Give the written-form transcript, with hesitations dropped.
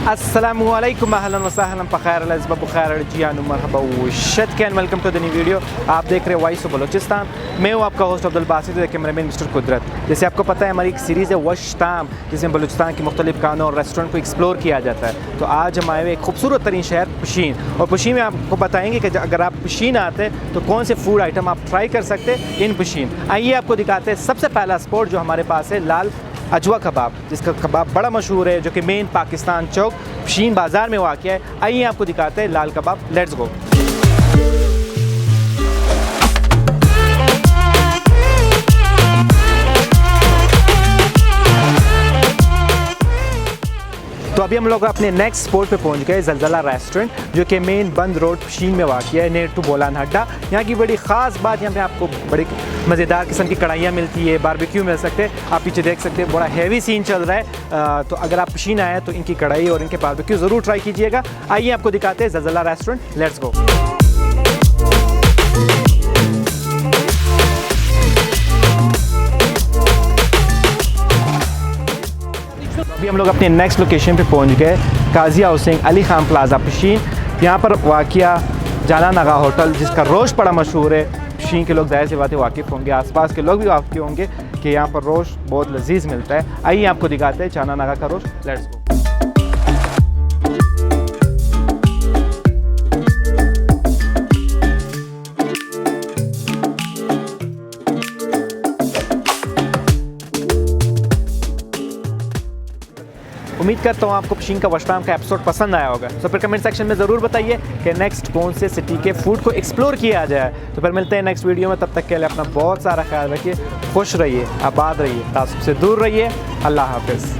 अस्सलामुअलैकुम अहलन व सहलन बखैर अलज़ब बखैर जियान मरहबा शत कैन welcome to the new video. आप देख रहे हैं वॉइस ऑफ बलोचिस्तान। मैं हूँ आपका host Abdul Basit, cameraman mister कुदरत। जैसे आपको पता है हमारी एक सीरीज़ है वश टाम, जिसमें बलूचिस्तान के मुख्तलिफ खानों और रेस्टोरेंट को एक्सप्लोर किया जाता है। तो आज हम आए हुए एक खूबसूरत तरीन शहर पशीन, और पशीन में आपको बताएंगे कि अगर आप पशीन आते हैं तो कौन से फूड आइटम आप ट्राई कर सकते हैं इन पशीन। आइए आपको दिखाते हैं सबसे पहला स्पॉट जो हमारे पास है, लाल अजवा कबाब, जिसका कबाब बड़ा मशहूर है, जो कि मेन पाकिस्तान चौक पशीन बाज़ार में वाक़ है। आइए आपको दिखाते हैं लाल कबाब। Let's go. तो अभी हम लोग अपने नेक्स्ट स्पॉट पे पहुंच गए, ज़लज़ला रेस्टोरेंट, जो कि मेन बंद रोड पशीन में वाक़ है, नियर टू बोलान अड्डा। यहाँ की बड़ी ख़ास बात, यहाँ पे आपको बड़ी मज़ेदार किस्म की कढ़ाइयाँ मिलती है, बारबेक्यू मिल सकते हैं। आप पीछे देख सकते हैं बड़ा हैवी सीन चल रहा है। तो अगर आप पशीन आए तो इनकी कढ़ाई और इनके बारबेक्यू ज़रूर ट्राई कीजिएगा। आइए आपको दिखाते हैं ज़लज़ला रेस्टोरेंट। Let's go. अभी हम लोग अपने नेक्स्ट लोकेशन पे पहुंच गए, काजी हाउसिंग अली खान प्लाजा पशीन। यहाँ पर वाक़िया जाना नगा होटल, जिसका रोश बड़ा मशहूर है। पशीन के लोग ज़ाहिर सी बातें वाकिफ़ होंगे, आसपास के लोग भी वाकिफ़ होंगे कि यहाँ पर रोश बहुत लजीज मिलता है। आइए आपको दिखाते हैं जाना नगा का रोश। Let's go. उम्मीद करता हूँ आपको पशीन का वशटाम का एपिसोड पसंद आया होगा। तो फिर कमेंट सेक्शन में ज़रूर बताइए कि नेक्स्ट कौन से सिटी के फूड को एक्सप्लोर किया जाए। तो फिर मिलते हैं नेक्स्ट वीडियो में। तब तक के लिए अपना बहुत सारा ख्याल रखिए, खुश रहिए, आबाद रहिए, तासुब से दूर रहिए। अल्लाह हाफ़िज़।